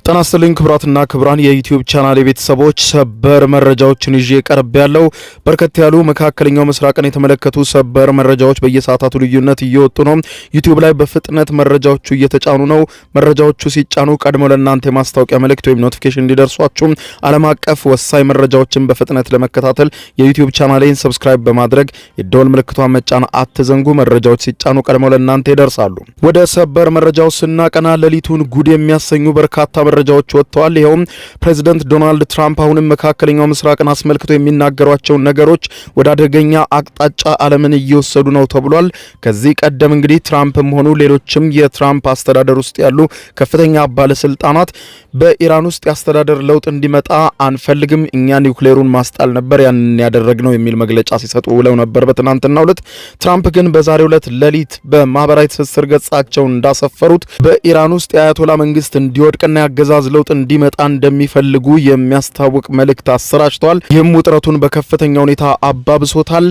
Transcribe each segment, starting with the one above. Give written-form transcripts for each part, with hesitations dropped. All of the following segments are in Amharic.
ጤና ይስጥልኝ ክቡራትና ክቡራን የዩቲዩብ ቻናል ቤተሰቦች ሰበር መረጃዎችን ይዤ ቀርብ ያለው በርከት ያሉ መካከለኛው ምስራቅን የተመለከቱ ሰበር መረጃዎች በየሰዓታቱ ልዩነት እየወጡ ነው። ዩቲዩብ ላይ በፍጥነት መረጃዎቹ እየተጫኑ ነው። መረጃዎቹ ሲጫኑ ቀድሞ ለእናንተ የማስታወቂያ መልእክት ወይም ኖቲፊኬሽን እንዲደርሷችሁ ዓለም አቀፍ ወሳኝ መረጃዎችን በፍጥነት ለመከታተል የዩቲዩብ ቻናሌን ሰብስክራይብ በማድረግ የደወል ምልክቷን መጫን አትዘንጉ። መረጃዎች ሲጫኑ ቀድሞ ለእናንተ ይደርሳሉ። ወደ ሰበር መረጃው ስናቀና ሌሊቱን ጉድ የሚያሰኙ በርካታ መረጃዎች ወጥተዋል። ይሄውም ፕሬዝዳንት ዶናልድ ትራምፕ አሁንም መካከለኛው ምስራቅን አስመልክቶ የሚናገሯቸው ነገሮች ወደ አደገኛ አቅጣጫ ዓለምን እየወሰዱ ነው ተብሏል። ከዚህ ቀደም እንግዲህ ትራምፕም ሆኑ ሌሎችም የትራምፕ አስተዳደር ውስጥ ያሉ ከፍተኛ ባለስልጣናት በኢራን ውስጥ ያስተዳደር ለውጥ እንዲመጣ አንፈልግም፣ እኛ ኒውክሌሩን ማስጣል ነበር ያንን ያደረግነው የሚል መግለጫ ሲሰጡ ውለው ነበር በትናንትናው ዕለት። ትራምፕ ግን በዛሬው ዕለት ሌሊት በማህበራዊ ትስስር ገጻቸው እንዳሰፈሩት በኢራን ውስጥ የአያቶላ መንግስት እንዲወድቅና አገዛዝ ለውጥ እንዲመጣ እንደሚፈልጉ የሚያስታውቅ መልእክት አሰራጭተዋል። ይህም ውጥረቱን በከፍተኛ ሁኔታ አባብሶታል።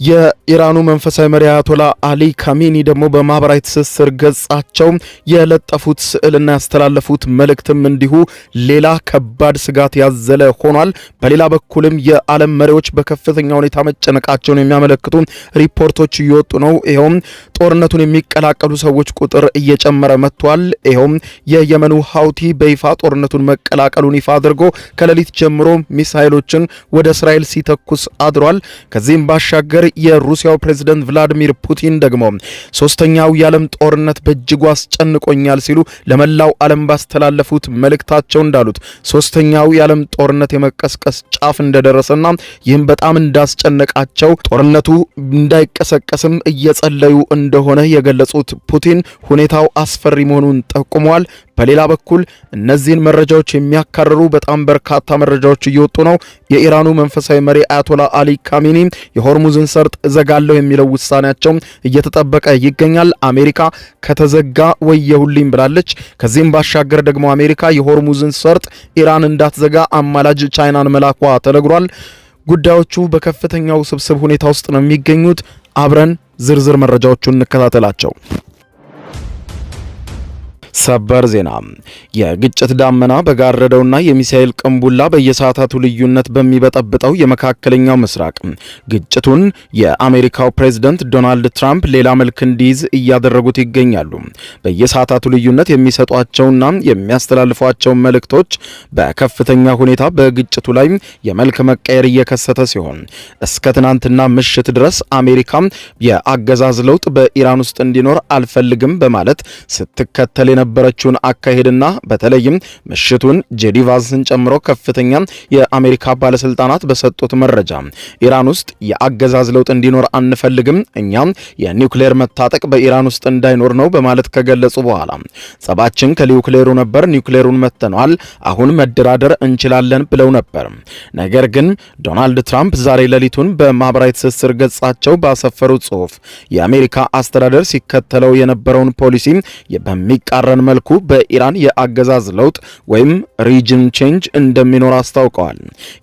የኢራኑ መንፈሳዊ መሪ አያቶላ አሊ ካሚኒ ደግሞ በማህበራዊ ትስስር ገጻቸው የለጠፉት ስዕልና ያስተላለፉት መልእክትም እንዲሁ ሌላ ከባድ ስጋት ያዘለ ሆኗል። በሌላ በኩልም የዓለም መሪዎች በከፍተኛ ሁኔታ መጨነቃቸውን የሚያመለክቱ ሪፖርቶች እየወጡ ነው። ይኸውም ጦርነቱን የሚቀላቀሉ ሰዎች ቁጥር እየጨመረ መጥቷል። ይኸውም የየመኑ ሀውቲ በይፋ ጦርነቱን መቀላቀሉን ይፋ አድርጎ ከሌሊት ጀምሮ ሚሳኤሎችን ወደ እስራኤል ሲተኩስ አድሯል። ከዚህም ባሻገር የሩሲያው ፕሬዝዳንት ቭላዲሚር ፑቲን ደግሞ ሶስተኛው የዓለም ጦርነት በእጅጉ አስጨንቆኛል ሲሉ ለመላው ዓለም ባስተላለፉት መልእክታቸው እንዳሉት ሶስተኛው የዓለም ጦርነት የመቀስቀስ ጫፍ እንደደረሰና ይህም በጣም እንዳስጨነቃቸው ጦርነቱ እንዳይቀሰቀስም እየጸለዩ እንደሆነ የገለጹት ፑቲን ሁኔታው አስፈሪ መሆኑን ጠቁመዋል። በሌላ በኩል እነዚህን መረጃዎች የሚያካርሩ በጣም በርካታ መረጃዎች እየወጡ ነው። የኢራኑ መንፈሳዊ መሪ አያቶላ አሊ ካሚኒ የሆርሙዝን ሰርጥ እዘጋለሁ የሚለው ውሳኔያቸው እየተጠበቀ ይገኛል። አሜሪካ ከተዘጋ ወየሁልኝ ብላለች። ከዚህም ባሻገር ደግሞ አሜሪካ የሆርሙዝን ሰርጥ ኢራን እንዳትዘጋ አማላጅ ቻይናን መላኳ ተነግሯል። ጉዳዮቹ በከፍተኛው ስብስብ ሁኔታ ውስጥ ነው የሚገኙት። አብረን ዝርዝር መረጃዎቹን እንከታተላቸው። ሰበር ዜና። የግጭት ዳመና በጋረደውና የሚሳኤል ቅንቡላ በየሰዓታቱ ልዩነት በሚበጠብጠው የመካከለኛው ምስራቅ ግጭቱን የአሜሪካው ፕሬዝዳንት ዶናልድ ትራምፕ ሌላ መልክ እንዲይዝ እያደረጉት ይገኛሉ። በየሰዓታቱ ልዩነት የሚሰጧቸውና የሚያስተላልፏቸው መልእክቶች በከፍተኛ ሁኔታ በግጭቱ ላይ የመልክ መቀየር እየከሰተ ሲሆን እስከ ትናንትና ምሽት ድረስ አሜሪካ የአገዛዝ ለውጥ በኢራን ውስጥ እንዲኖር አልፈልግም በማለት ስትከተል የነበረችውን አካሄድና በተለይም ምሽቱን ጄዲ ቫንስን ጨምሮ ከፍተኛ የአሜሪካ ባለስልጣናት በሰጡት መረጃ ኢራን ውስጥ የአገዛዝ ለውጥ እንዲኖር አንፈልግም፣ እኛም የኒውክሌር መታጠቅ በኢራን ውስጥ እንዳይኖር ነው በማለት ከገለጹ በኋላ ጸባችን ከኒውክሌሩ ነበር፣ ኒውክሌሩን መተነዋል፣ አሁን መደራደር እንችላለን ብለው ነበር። ነገር ግን ዶናልድ ትራምፕ ዛሬ ሌሊቱን በማህበራዊ ትስስር ገጻቸው ባሰፈሩት ጽሑፍ የአሜሪካ አስተዳደር ሲከተለው የነበረውን ፖሊሲ በሚቃረን መልኩ በኢራን የአገዛዝ ለውጥ ወይም ሪጅን ቼንጅ እንደሚኖር አስታውቀዋል።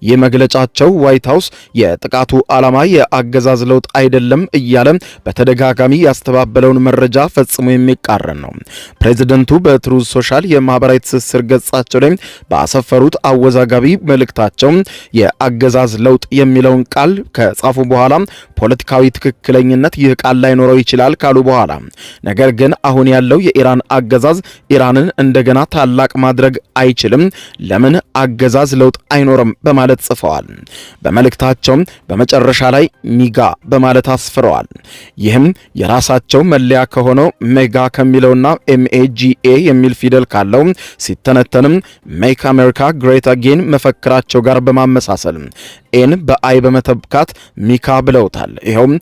ይህ መግለጫቸው ዋይት ሃውስ የጥቃቱ ዓላማ የአገዛዝ ለውጥ አይደለም እያለ በተደጋጋሚ ያስተባበለውን መረጃ ፈጽሞ የሚቃረን ነው። ፕሬዝዳንቱ በትሩዝ ሶሻል የማህበራዊ ትስስር ገጻቸው ላይ ባሰፈሩት አወዛጋቢ መልእክታቸው የአገዛዝ ለውጥ የሚለውን ቃል ከጻፉ በኋላ ፖለቲካዊ ትክክለኝነት ይህ ቃል ላይኖረው ይችላል ካሉ በኋላ ነገር ግን አሁን ያለው የኢራን አገዛዝ ኢራንን እንደገና ታላቅ ማድረግ አይችልም፣ ለምን አገዛዝ ለውጥ አይኖርም በማለት ጽፈዋል። በመልእክታቸው በመጨረሻ ላይ ሚጋ በማለት አስፍረዋል። ይህም የራሳቸው መለያ ከሆነው ሜጋ ከሚለውና ኤምኤጂኤ የሚል ፊደል ካለው ሲተነተንም ሜክ አሜሪካ ግሬት አጌን መፈክራቸው ጋር በማመሳሰል ኤን በአይ በመተካት ሚካ ብለውታል። ይኸውም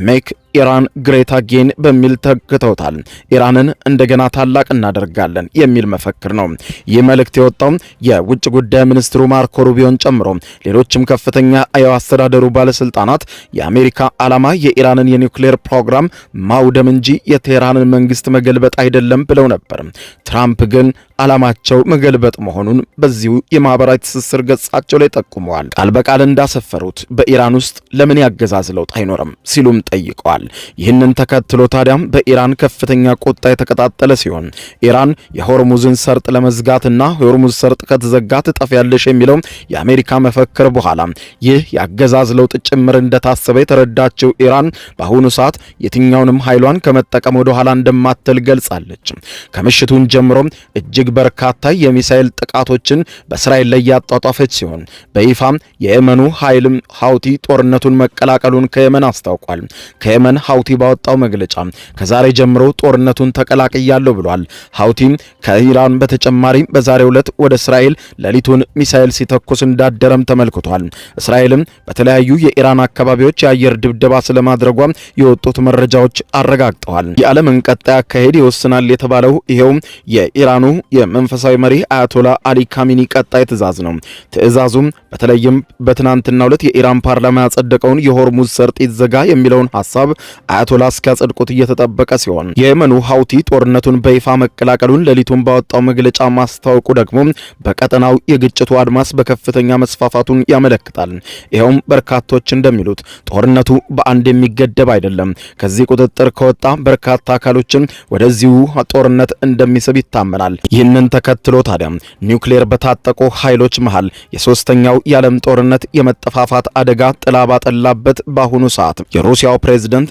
ሜክ ኢራን ግሬት አጌን በሚል ተክተውታል። ኢራንን እንደገና ታላቅ እናደርጋለን የሚል መፈክር ነው። ይህ መልእክት የወጣው የውጭ ጉዳይ ሚኒስትሩ ማርኮ ሩቢዮን ጨምሮ ሌሎችም ከፍተኛ የአስተዳደሩ ባለስልጣናት የአሜሪካ ዓላማ የኢራንን የኒውክሌር ፕሮግራም ማውደም እንጂ የቴህራንን መንግስት መገልበጥ አይደለም ብለው ነበር። ትራምፕ ግን ዓላማቸው መገልበጥ መሆኑን በዚሁ የማህበራዊ ትስስር ገጻቸው ላይ ጠቁመዋል። ቃል በቃል እንዳሰፈሩት በኢራን ውስጥ ለምን ያገዛዝ ለውጥ አይኖርም ሲሉም ጠይቀዋል። ይህንን ተከትሎ ታዲያም በኢራን ከፍተኛ ቁጣ የተቀጣጠለ ሲሆን ኢራን የሆርሙዝን ሰርጥ ለመዝጋትና የሆርሙዝ ሰርጥ ከተዘጋ ትጠፊያለሽ የሚለው የአሜሪካ መፈክር በኋላ ይህ ያገዛዝ ለውጥ ጭምር እንደታሰበ የተረዳችው ኢራን በአሁኑ ሰዓት የትኛውንም ኃይሏን ከመጠቀም ወደ ኋላ እንደማትል ገልጻለች። ከምሽቱን ጀምሮ እጅግ በርካታ የሚሳኤል ጥቃቶችን በእስራኤል ላይ ያጧጧፈች ሲሆን በይፋም የየመኑ ኃይልም ሐውቲ ጦርነቱን መቀላቀሉን ከየመን አስታውቋል። ከየመን ሐውቲ ባወጣው መግለጫ ከዛሬ ጀምሮ ጦርነቱን ተቀላቅያለሁ ብሏል። ሐውቲ ከኢራን በተጨማሪ በዛሬው ዕለት ወደ እስራኤል ሌሊቱን ሚሳኤል ሲተኩስ እንዳደረም ተመልክቷል። እስራኤልም በተለያዩ የኢራን አካባቢዎች የአየር ድብደባ ስለማድረጓ የወጡት መረጃዎች አረጋግጠዋል። የዓለምን ቀጣይ አካሄድ ይወስናል የተባለው ይሄው የኢራኑ የመንፈሳዊ መሪ አያቶላ አሊ ካሚኒ ቀጣይ ትዕዛዝ ነው። ትዕዛዙም በተለይም በትናንትናው ዕለት የኢራን ፓርላማ ያጸደቀውን የሆርሙዝ ሰርጥ ይዘጋ የሚለውን ሐሳብ አያቶላ እስኪያጸድቁት እየተጠበቀ ሲሆን የየመኑ ሐውቲ ጦርነቱን በይፋ መቀላቀሉን ሌሊቱን ባወጣው መግለጫ ማስታወቁ ደግሞ በቀጠናው የግጭቱ አድማስ በከፍተኛ መስፋፋቱን ያመለክታል። ይኸውም በርካቶች እንደሚሉት ጦርነቱ በአንድ የሚገደብ አይደለም። ከዚህ ቁጥጥር ከወጣ በርካታ አካሎችን ወደዚሁ ጦርነት እንደሚስብ ይታመናል። ይህንን ተከትሎ ታዲያ ኒውክሌር በታጠቁ ኃይሎች መሃል የሶስተኛው የዓለም ጦርነት የመጠፋፋት አደጋ ጥላ ባጠላበት በአሁኑ ሰዓት የሩሲያው ፕሬዝዳንት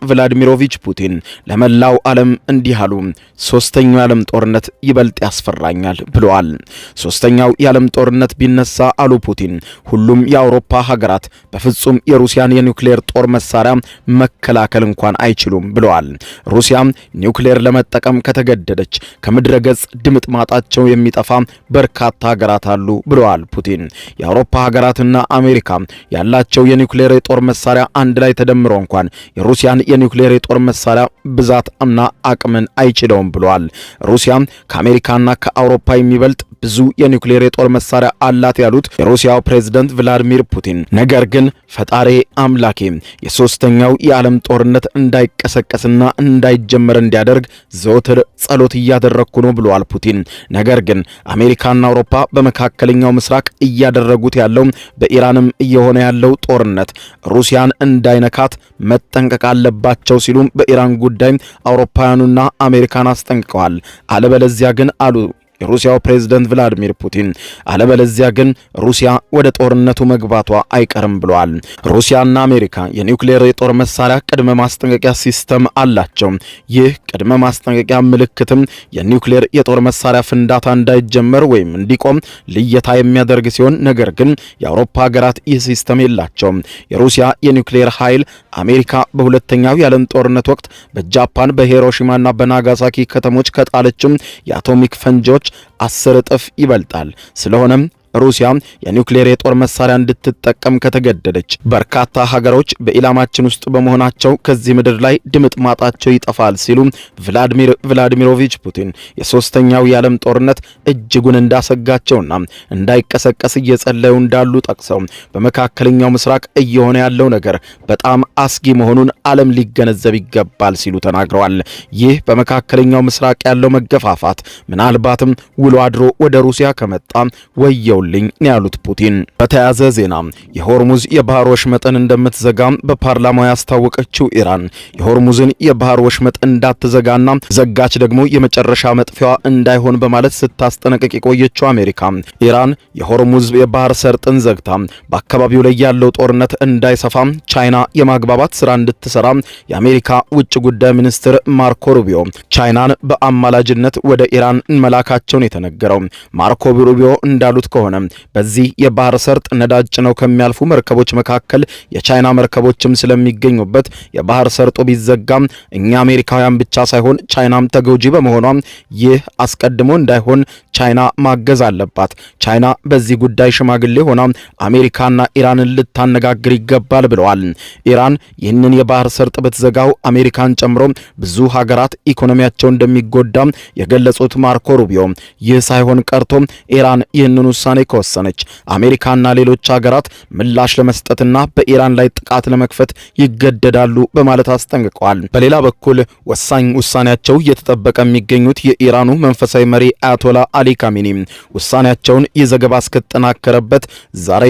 ቭላዲሚሮቪች ፑቲን ለመላው ዓለም እንዲህ አሉ። ሶስተኛው የዓለም ጦርነት ይበልጥ ያስፈራኛል ብለዋል። ሶስተኛው የዓለም ጦርነት ቢነሳ አሉ ፑቲን ሁሉም የአውሮፓ ሀገራት በፍጹም የሩሲያን የኒውክሌር ጦር መሳሪያ መከላከል እንኳን አይችሉም ብለዋል። ሩሲያ ኒውክሌር ለመጠቀም ከተገደደች ከምድረ ገጽ ድምጥ ማጣቸው የሚጠፋ በርካታ ሀገራት አሉ ብለዋል ፑቲን። የአውሮፓ ሀገራትና አሜሪካ ያላቸው የኒውክሌር የጦር መሳሪያ አንድ ላይ ተደምሮ እንኳን የሩሲያን የኒውክሌር የጦር መሳሪያ ብዛትና አቅምን አይችለውም ብለዋል። ሩሲያ ከአሜሪካና ከአውሮፓ የሚበልጥ ብዙ የኒውክሌር የጦር መሳሪያ አላት ያሉት የሩሲያው ፕሬዝዳንት ቭላዲሚር ፑቲን ነገር ግን ፈጣሪ አምላኬ የሶስተኛው የዓለም ጦርነት እንዳይቀሰቀስና እንዳይጀመር እንዲያደርግ ዘወትር ጸሎት እያደረኩ ነው ብለዋል ፑቲን። ነገር ግን አሜሪካና አውሮፓ በመካከለኛው ምስራቅ እያደረጉት ያለው በኢራንም እየሆነ ያለው ጦርነት ሩሲያን እንዳይነካት መጠንቀቅ አለባቸው ሲሉ በኢራን ጉዳይ አውሮፓውያኑና አሜሪካን አስጠንቅቀዋል። አለበለዚያ ግን አሉ የሩሲያው ፕሬዝዳንት ቭላዲሚር ፑቲን አለበለዚያ ግን ሩሲያ ወደ ጦርነቱ መግባቷ አይቀርም ብለዋል። ሩሲያና አሜሪካ የኒውክሌር የጦር መሳሪያ ቅድመ ማስጠንቀቂያ ሲስተም አላቸው። ይህ ቅድመ ማስጠንቀቂያ ምልክትም የኒውክሌር የጦር መሳሪያ ፍንዳታ እንዳይጀመር ወይም እንዲቆም ልየታ የሚያደርግ ሲሆን ነገር ግን የአውሮፓ ሀገራት ይህ ሲስተም የላቸውም። የሩሲያ የኒውክሌር ኃይል አሜሪካ በሁለተኛው የዓለም ጦርነት ወቅት በጃፓን በሂሮሺማና በናጋሳኪ ከተሞች ከጣለችም የአቶሚክ ፈንጂዎች 10 እጥፍ ይበልጣል። ስለሆነም ሩሲያ የኒውክሌር የጦር መሳሪያ እንድትጠቀም ከተገደደች በርካታ ሀገሮች በኢላማችን ውስጥ በመሆናቸው ከዚህ ምድር ላይ ድምጥ ማጣቸው ይጠፋል ሲሉ ቭላዲሚሮቪች ፑቲን የሶስተኛው የዓለም ጦርነት እጅጉን እንዳሰጋቸውና እንዳይቀሰቀስ እየጸለዩ እንዳሉ ጠቅሰው በመካከለኛው ምስራቅ እየሆነ ያለው ነገር በጣም አስጊ መሆኑን ዓለም ሊገነዘብ ይገባል ሲሉ ተናግረዋል። ይህ በመካከለኛው ምስራቅ ያለው መገፋፋት ምናልባትም ውሎ አድሮ ወደ ሩሲያ ከመጣ ወየው ልኝ ያሉት ፑቲን በተያዘ ዜና የሆርሙዝ የባህር ወሽመጥን እንደምትዘጋ በፓርላማው ያስታወቀችው ኢራን የሆርሙዝን የባህር ወሽመጥ እንዳትዘጋና ዘጋች ደግሞ የመጨረሻ መጥፊያዋ እንዳይሆን በማለት ስታስጠነቅቅ የቆየችው አሜሪካ ኢራን የሆርሙዝ የባህር ሰርጥን ዘግታ በአካባቢው ላይ ያለው ጦርነት እንዳይሰፋ ቻይና የማግባባት ስራ እንድትሰራ የአሜሪካ ውጭ ጉዳይ ሚኒስትር ማርኮ ሩቢዮ ቻይናን በአማላጅነት ወደ ኢራን መላካቸውን የተነገረው። ማርኮ ሩቢዮ እንዳሉት ከሆነ በዚህ የባህር ሰርጥ ነዳጅ ጭነው ከሚያልፉ መርከቦች መካከል የቻይና መርከቦችም ስለሚገኙበት የባህር ሰርጡ ቢዘጋም እኛ አሜሪካውያን ብቻ ሳይሆን ቻይናም ተጎጂ በመሆኗ ይህ አስቀድሞ እንዳይሆን ቻይና ማገዝ አለባት። ቻይና በዚህ ጉዳይ ሽማግሌ ሆና አሜሪካና ኢራንን ልታነጋግር ይገባል ብለዋል። ኢራን ይህንን የባህር ሰርጥ ብትዘጋው አሜሪካን ጨምሮ ብዙ ሀገራት ኢኮኖሚያቸው እንደሚጎዳ የገለጹት ማርኮ ሩቢዮ ይህ ሳይሆን ቀርቶ ኢራን ይህንን ውሳኔ ከወሰነች አሜሪካና ሌሎች ሀገራት ምላሽ ለመስጠትና በኢራን ላይ ጥቃት ለመክፈት ይገደዳሉ በማለት አስጠንቅቀዋል። በሌላ በኩል ወሳኝ ውሳኔያቸው እየተጠበቀ የሚገኙት የኢራኑ መንፈሳዊ መሪ አያቶላ አሊ ካሚኒ ውሳኔያቸውን የዘገባ እስከተጠናከረበት ዛሬ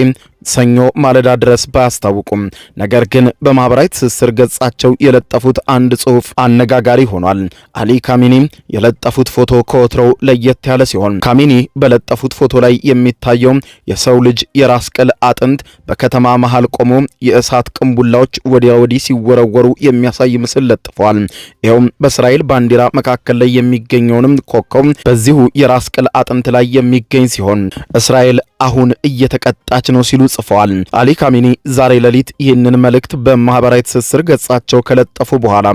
ሰኞ ማለዳ ድረስ ባያስታውቁም ነገር ግን በማህበራዊ ትስስር ገጻቸው የለጠፉት አንድ ጽሑፍ አነጋጋሪ ሆኗል። አሊ ካሚኒ የለጠፉት ፎቶ ከወትሮው ለየት ያለ ሲሆን ካሚኒ በለጠፉት ፎቶ ላይ የሚታየው የሰው ልጅ የራስ ቅል አጥንት በከተማ መሃል ቆሞ የእሳት ቅንቡላዎች ወዲያ ወዲህ ሲወረወሩ የሚያሳይ ምስል ለጥፈዋል። ይኸውም በእስራኤል ባንዲራ መካከል ላይ የሚገኘውንም ኮከብ በዚሁ የራስ ቅል አጥንት ላይ የሚገኝ ሲሆን እስራኤል አሁን እየተቀጣች ነው ሲሉ ጽፈዋል። አሊ ካሚኒ ዛሬ ሌሊት ይህንን መልእክት በማህበራዊ ትስስር ገጻቸው ከለጠፉ በኋላ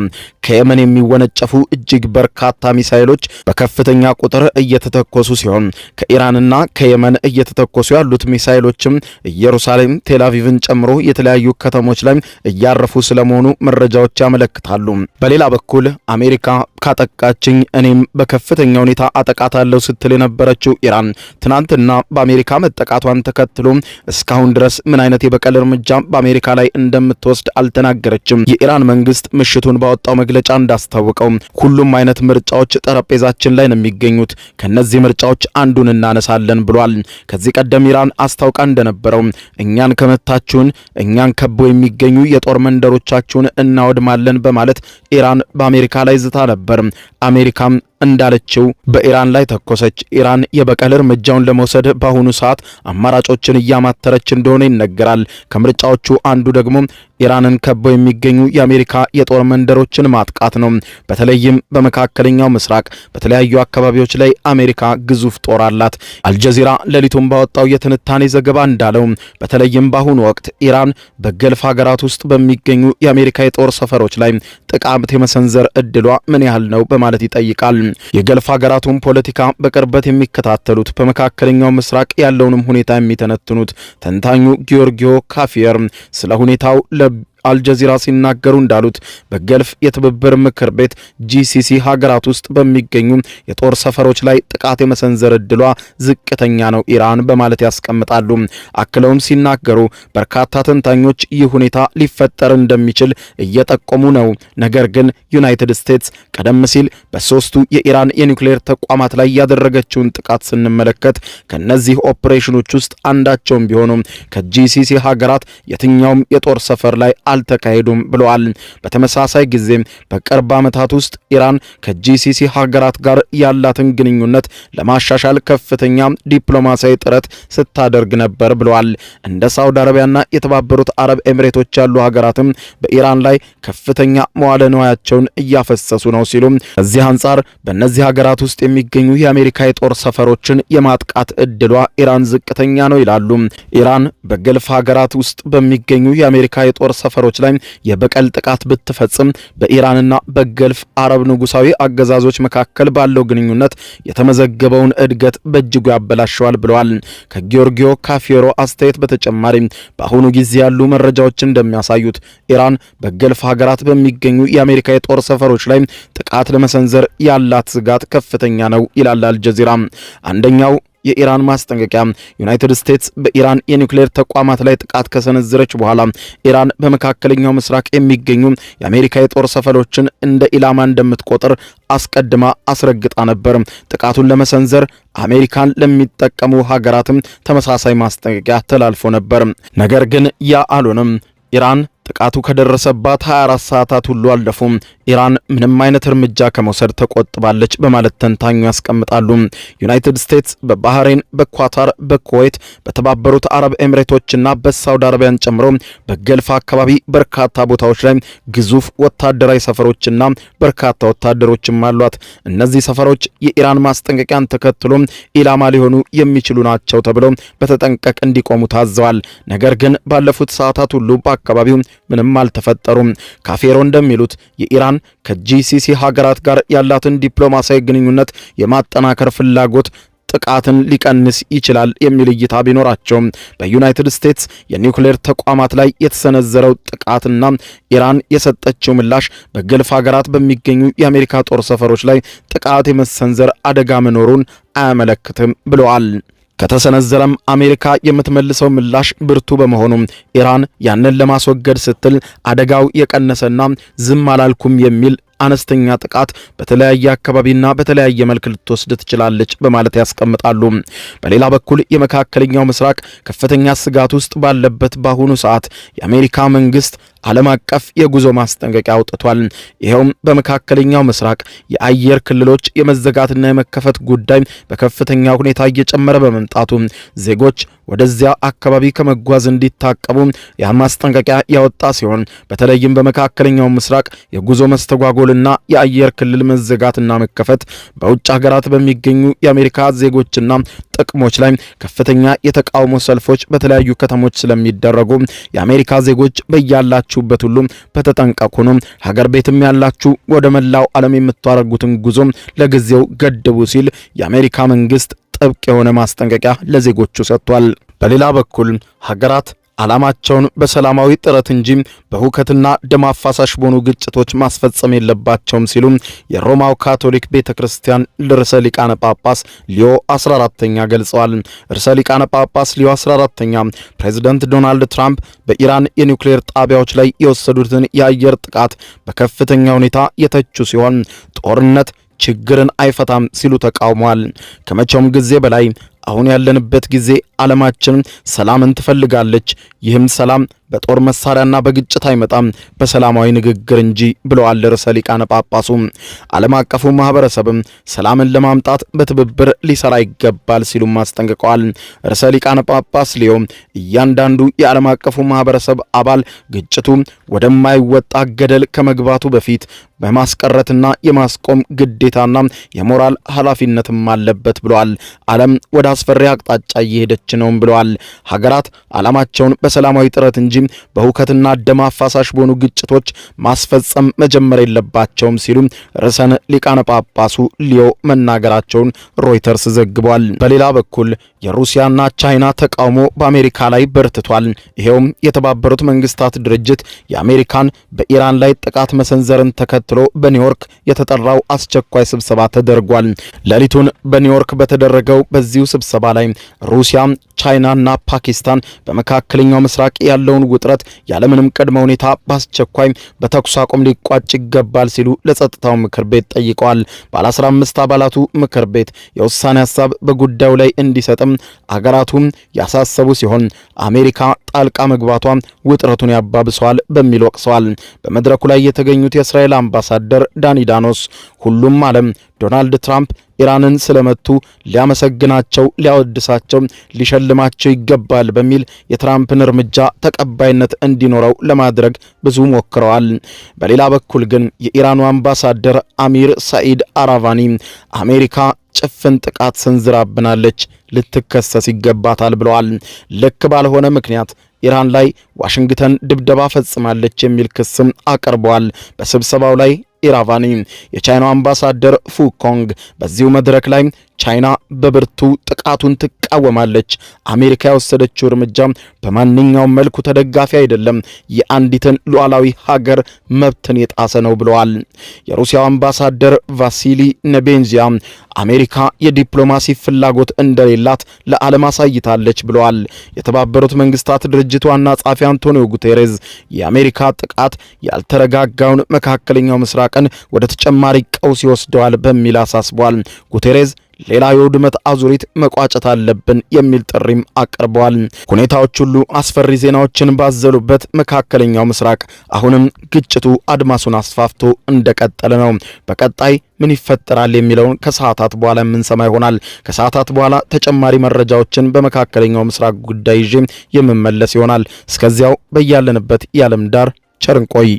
ከየመን የሚወነጨፉ እጅግ በርካታ ሚሳኤሎች በከፍተኛ ቁጥር እየተተኮሱ ሲሆን ከኢራንና ከየመን እየተተኮሱ ያሉት ሚሳኤሎችም ኢየሩሳሌም፣ ቴልአቪቭን ጨምሮ የተለያዩ ከተሞች ላይ እያረፉ ስለመሆኑ መረጃዎች ያመለክታሉ። በሌላ በኩል አሜሪካ ካጠቃችኝ እኔም በከፍተኛ ሁኔታ አጠቃታለሁ ስትል የነበረችው ኢራን ትናንትና በአሜሪካ መጠቃቷን ተከትሎ እስካሁን ድረስ ምን አይነት የበቀል እርምጃ በአሜሪካ ላይ እንደምትወስድ አልተናገረችም። የኢራን መንግስት ምሽቱን ባወጣው መግለጫ እንዳስታወቀው ሁሉም አይነት ምርጫዎች ጠረጴዛችን ላይ ነው የሚገኙት፣ ከነዚህ ምርጫዎች አንዱን እናነሳለን ብሏል። ከዚህ ቀደም ኢራን አስታውቃ እንደነበረው እኛን ከመታችሁን እኛን ከቦ የሚገኙ የጦር መንደሮቻችሁን እናወድማለን በማለት ኢራን በአሜሪካ ላይ ዝታ ነበር። አሜሪካም እንዳለችው በኢራን ላይ ተኮሰች። ኢራን የበቀል እርምጃውን ለመውሰድ በአሁኑ ሰዓት አማራጮችን እያማተረች እንደሆነ ይነገራል። ከምርጫዎቹ አንዱ ደግሞ ኢራንን ከበው የሚገኙ የአሜሪካ የጦር መንደሮችን ማጥቃት ነው። በተለይም በመካከለኛው ምስራቅ በተለያዩ አካባቢዎች ላይ አሜሪካ ግዙፍ ጦር አላት። አልጀዚራ ሌሊቱን ባወጣው የትንታኔ ዘገባ እንዳለው በተለይም በአሁኑ ወቅት ኢራን በገልፍ ሀገራት ውስጥ በሚገኙ የአሜሪካ የጦር ሰፈሮች ላይ ጥቃት የመሰንዘር እድሏ ምን ያህል ነው በማለት ይጠይቃል። የገልፍ ሀገራቱን ፖለቲካ በቅርበት የሚከታተሉት በመካከለኛው ምስራቅ ያለውንም ሁኔታ የሚተነትኑት ተንታኙ ጊዮርጊዮ ካፊየር ስለ ሁኔታው አልጀዚራ ሲናገሩ እንዳሉት በገልፍ የትብብር ምክር ቤት ጂሲሲ ሀገራት ውስጥ በሚገኙ የጦር ሰፈሮች ላይ ጥቃት የመሰንዘር እድሏ ዝቅተኛ ነው ኢራን በማለት ያስቀምጣሉ። አክለውም ሲናገሩ በርካታ ተንታኞች ይህ ሁኔታ ሊፈጠር እንደሚችል እየጠቆሙ ነው። ነገር ግን ዩናይትድ ስቴትስ ቀደም ሲል በሶስቱ የኢራን የኒውክሌር ተቋማት ላይ ያደረገችውን ጥቃት ስንመለከት ከነዚህ ኦፕሬሽኖች ውስጥ አንዳቸውም ቢሆኑ ከጂሲሲ ሀገራት የትኛውም የጦር ሰፈር ላይ አልተካሄዱም ብለዋል። በተመሳሳይ ጊዜ በቅርብ ዓመታት ውስጥ ኢራን ከጂሲሲ ሀገራት ጋር ያላትን ግንኙነት ለማሻሻል ከፍተኛ ዲፕሎማሲያዊ ጥረት ስታደርግ ነበር ብለዋል። እንደ ሳውዲ አረቢያና የተባበሩት አረብ ኤሚሬቶች ያሉ ሀገራትም በኢራን ላይ ከፍተኛ መዋለ ንዋያቸውን እያፈሰሱ ነው ሲሉ ከዚህ አንጻር በእነዚህ ሀገራት ውስጥ የሚገኙ የአሜሪካ የጦር ሰፈሮችን የማጥቃት እድሏ ኢራን ዝቅተኛ ነው ይላሉ። ኢራን በገልፍ ሀገራት ውስጥ በሚገኙ የአሜሪካ የጦር ሰፈሮች ላይ የበቀል ጥቃት ብትፈጽም በኢራንና በገልፍ አረብ ንጉሳዊ አገዛዞች መካከል ባለው ግንኙነት የተመዘገበውን እድገት በእጅጉ ያበላሸዋል ብለዋል። ከጊዮርጊዮ ካፊየሮ አስተያየት በተጨማሪ በአሁኑ ጊዜ ያሉ መረጃዎች እንደሚያሳዩት ኢራን በገልፍ ሀገራት በሚገኙ የአሜሪካ የጦር ሰፈሮች ላይ ጥቃት ለመሰንዘር ያላት ስጋት ከፍተኛ ነው ይላል አልጀዚራ። አንደኛው የኢራን ማስጠንቀቂያ ዩናይትድ ስቴትስ በኢራን የኒውክሌር ተቋማት ላይ ጥቃት ከሰነዘረች በኋላ ኢራን በመካከለኛው ምስራቅ የሚገኙ የአሜሪካ የጦር ሰፈሮችን እንደ ኢላማ እንደምትቆጥር አስቀድማ አስረግጣ ነበር። ጥቃቱን ለመሰንዘር አሜሪካን ለሚጠቀሙ ሀገራትም ተመሳሳይ ማስጠንቀቂያ ተላልፎ ነበር። ነገር ግን ያ አልሆነም። ኢራን ጥቃቱ ከደረሰባት 24 ሰዓታት ሁሉ አልደፉም። ኢራን ምንም አይነት እርምጃ ከመውሰድ ተቆጥባለች በማለት ተንታኙ ያስቀምጣሉ። ዩናይትድ ስቴትስ በባህሬን፣ በኳታር፣ በኩዌት፣ በተባበሩት አረብ ኤሚሬቶችና በሳውዲ አረቢያን ጨምሮ በገልፍ አካባቢ በርካታ ቦታዎች ላይ ግዙፍ ወታደራዊ ሰፈሮችና በርካታ ወታደሮችም አሏት። እነዚህ ሰፈሮች የኢራን ማስጠንቀቂያን ተከትሎ ኢላማ ሊሆኑ የሚችሉ ናቸው ተብለው በተጠንቀቅ እንዲቆሙ ታዘዋል። ነገር ግን ባለፉት ሰዓታት ሁሉ በአካባቢው ምንም አልተፈጠሩም። ካፌሮ እንደሚሉት የኢራን ከጂሲሲ ሀገራት ጋር ያላትን ዲፕሎማሲያዊ ግንኙነት የማጠናከር ፍላጎት ጥቃትን ሊቀንስ ይችላል የሚል እይታ ቢኖራቸውም በዩናይትድ ስቴትስ የኒውክሌር ተቋማት ላይ የተሰነዘረው ጥቃትና ኢራን የሰጠችው ምላሽ በገልፍ ሀገራት በሚገኙ የአሜሪካ ጦር ሰፈሮች ላይ ጥቃት የመሰንዘር አደጋ መኖሩን አያመለክትም ብለዋል። ከተሰነዘረም አሜሪካ የምትመልሰው ምላሽ ብርቱ በመሆኑ ኢራን ያንን ለማስወገድ ስትል አደጋው የቀነሰና ዝም አላልኩም የሚል አነስተኛ ጥቃት በተለያየ አካባቢና በተለያየ መልክ ልትወስድ ትችላለች በማለት ያስቀምጣሉ። በሌላ በኩል የመካከለኛው ምስራቅ ከፍተኛ ስጋት ውስጥ ባለበት በአሁኑ ሰዓት የአሜሪካ መንግስት ዓለም አቀፍ የጉዞ ማስጠንቀቂያ አውጥቷል። ይሄውም በመካከለኛው ምስራቅ የአየር ክልሎች የመዘጋትና የመከፈት ጉዳይ በከፍተኛ ሁኔታ እየጨመረ በመምጣቱ ዜጎች ወደዚያ አካባቢ ከመጓዝ እንዲታቀቡ ማስጠንቀቂያ ያወጣ ሲሆን በተለይም በመካከለኛው ምስራቅ የጉዞ መስተጓጎልና የአየር ክልል መዘጋትና መከፈት በውጭ ሀገራት በሚገኙ የአሜሪካ ዜጎችና ጥቅሞች ላይ ከፍተኛ የተቃውሞ ሰልፎች በተለያዩ ከተሞች ስለሚደረጉ የአሜሪካ ዜጎች በያላችሁበት ሁሉ በተጠንቀቁ ነው። ሀገር ቤትም ያላችሁ ወደ መላው ዓለም የምታደርጉትን ጉዞ ለጊዜው ገድቡ ሲል የአሜሪካ መንግስት ጥብቅ የሆነ ማስጠንቀቂያ ለዜጎቹ ሰጥቷል። በሌላ በኩል ሀገራት ዓላማቸውን በሰላማዊ ጥረት እንጂ በሁከትና ደም አፋሳሽ በሆኑ ግጭቶች ማስፈጸም የለባቸውም ሲሉ የሮማው ካቶሊክ ቤተክርስቲያን ርዕሰ ሊቃነ ጳጳስ ሊዮ 14ኛ ገልጸዋል። ርዕሰ ሊቃነ ጳጳስ ሊዮ 14ኛ ፕሬዝዳንት ዶናልድ ትራምፕ በኢራን የኒውክሌር ጣቢያዎች ላይ የወሰዱትን የአየር ጥቃት በከፍተኛ ሁኔታ የተቹ ሲሆን ጦርነት ችግርን አይፈታም ሲሉ ተቃውመዋል። ከመቼውም ጊዜ በላይ አሁን ያለንበት ጊዜ ዓለማችን ሰላምን ትፈልጋለች። ይህም ሰላም በጦር መሳሪያና በግጭት አይመጣም በሰላማዊ ንግግር እንጂ ብለዋል ርዕሰ ሊቃነ ጳጳሱ። ዓለም አቀፉ ማህበረሰብም ሰላምን ለማምጣት በትብብር ሊሰራ ይገባል ሲሉም አስጠንቅቀዋል። ርዕሰ ሊቃነ ጳጳስ ሊዮ እያንዳንዱ የዓለም አቀፉ ማህበረሰብ አባል ግጭቱ ወደማይወጣ ገደል ከመግባቱ በፊት በማስቀረትና የማስቆም ግዴታና የሞራል ኃላፊነትም አለበት ብለዋል። ዓለም ወደ አስፈሪ አቅጣጫ እየሄደች ነው ብለዋል። ሀገራት ዓላማቸውን በሰላማዊ ጥረት እንጂ በሁከትና ደም አፋሳሽ በሆኑ ግጭቶች ማስፈጸም መጀመር የለባቸውም ሲሉ ርዕሰ ሊቃነ ጳጳሱ ሊዮ መናገራቸውን ሮይተርስ ዘግቧል። በሌላ በኩል የሩሲያና ቻይና ተቃውሞ በአሜሪካ ላይ በርትቷል። ይሄውም የተባበሩት መንግስታት ድርጅት የአሜሪካን በኢራን ላይ ጥቃት መሰንዘርን ተከትሎ በኒውዮርክ የተጠራው አስቸኳይ ስብሰባ ተደርጓል። ሌሊቱን በኒውዮርክ በተደረገው በዚሁ ስብሰባ ላይ ሩሲያ፣ ቻይናና ፓኪስታን በመካከለኛው ምስራቅ ያለውን ውጥረት ያለምንም ቅድመ ሁኔታ በአስቸኳይ በተኩስ አቁም ሊቋጭ ይገባል ሲሉ ለጸጥታው ምክር ቤት ጠይቀዋል። ባለ 15 አባላቱ ምክር ቤት የውሳኔ ሐሳብ በጉዳዩ ላይ እንዲሰጥም አገራቱም ያሳሰቡ ሲሆን አሜሪካ ጣልቃ መግባቷ ውጥረቱን ያባብሰዋል በሚል ወቅሰዋል። በመድረኩ ላይ የተገኙት የእስራኤል አምባሳደር ዳኒ ዳኖስ ሁሉም ዓለም ዶናልድ ትራምፕ ኢራንን ስለመቱ ሊያመሰግናቸው፣ ሊያወድሳቸው፣ ሊሸልማቸው ይገባል በሚል የትራምፕን እርምጃ ተቀባይነት እንዲኖረው ለማድረግ ብዙ ሞክረዋል። በሌላ በኩል ግን የኢራኑ አምባሳደር አሚር ሳኢድ አራቫኒ አሜሪካ ጭፍን ጥቃት ሰንዝራብናለች፣ ልትከሰስ ይገባታል ብለዋል። ልክ ባልሆነ ምክንያት ኢራን ላይ ዋሽንግተን ድብደባ ፈጽማለች የሚል ክስም አቀርበዋል። በስብሰባው ላይ ኢራቫኒ የቻይናው አምባሳደር ፉኮንግ በዚሁ መድረክ ላይ ቻይና በብርቱ ጥቃቱን ትቃወማለች፣ አሜሪካ የወሰደችው እርምጃ በማንኛውም መልኩ ተደጋፊ አይደለም፣ የአንዲትን ሉዓላዊ ሀገር መብትን የጣሰ ነው ብለዋል። የሩሲያው አምባሳደር ቫሲሊ ነቤንዚያ አሜሪካ የዲፕሎማሲ ፍላጎት እንደሌላት ለዓለም አሳይታለች ብለዋል። የተባበሩት መንግስታት ድርጅት ዋና ጸሐፊ አንቶኒዮ ጉቴሬዝ የአሜሪካ ጥቃት ያልተረጋጋውን መካከለኛው ምስራቅን ወደ ተጨማሪ ቀውስ ይወስደዋል በሚል አሳስበዋል። ጉቴሬዝ ሌላ የውድመት አዙሪት መቋጨት አለብን የሚል ጥሪም አቅርበዋል። ሁኔታዎች ሁሉ አስፈሪ ዜናዎችን ባዘሉበት መካከለኛው ምስራቅ አሁንም ግጭቱ አድማሱን አስፋፍቶ እንደቀጠለ ነው። በቀጣይ ምን ይፈጠራል የሚለውን ከሰዓታት በኋላ የምንሰማ ይሆናል። ከሰዓታት በኋላ ተጨማሪ መረጃዎችን በመካከለኛው ምስራቅ ጉዳይ ይዤ የምመለስ ይሆናል። እስከዚያው በያለንበት የዓለም ዳር ቸር እንቆይ።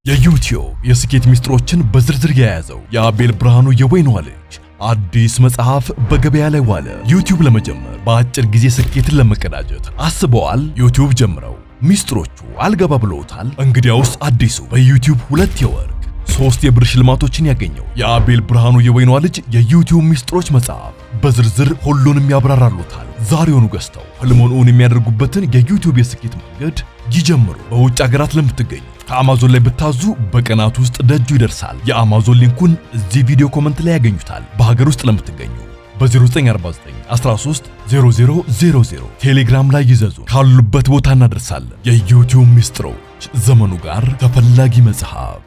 የዩቲዩብ የስኬት ሚስጥሮችን በዝርዝር የያዘው የአቤል ብርሃኑ የወይኗ ልጅ አዲስ መጽሐፍ በገበያ ላይ ዋለ። ዩቲዩብ ለመጀመር በአጭር ጊዜ ስኬትን ለመቀዳጀት አስበዋል? ዩቲዩብ ጀምረው ሚስጥሮቹ አልገባ ብለውታል? እንግዲያውስ አዲሱ በዩቲዩብ 2 የወርቅ 3 የብር ሽልማቶችን ያገኘው የአቤል ብርሃኑ የወይኗ ልጅ የዩቲዩብ ሚስጥሮች መጽሐፍ በዝርዝር ሁሉንም ያብራራሉታል። ዛሬውኑ ገዝተው ህልሞን እውን የሚያደርጉበትን የዩቲዩብ የስኬት መንገድ ይጀምሩ። በውጭ ሀገራት ለምትገኙ ከአማዞን ላይ ብታዙ በቀናት ውስጥ ደጁ ይደርሳል። የአማዞን ሊንኩን እዚህ ቪዲዮ ኮመንት ላይ ያገኙታል። በሀገር ውስጥ ለምትገኙ በ0949 13 0000 ቴሌግራም ላይ ይዘዙ። ካሉበት ቦታ እናደርሳለን። የዩቲዩብ ሚስጥሮች፣ ዘመኑ ጋር ተፈላጊ መጽሐፍ።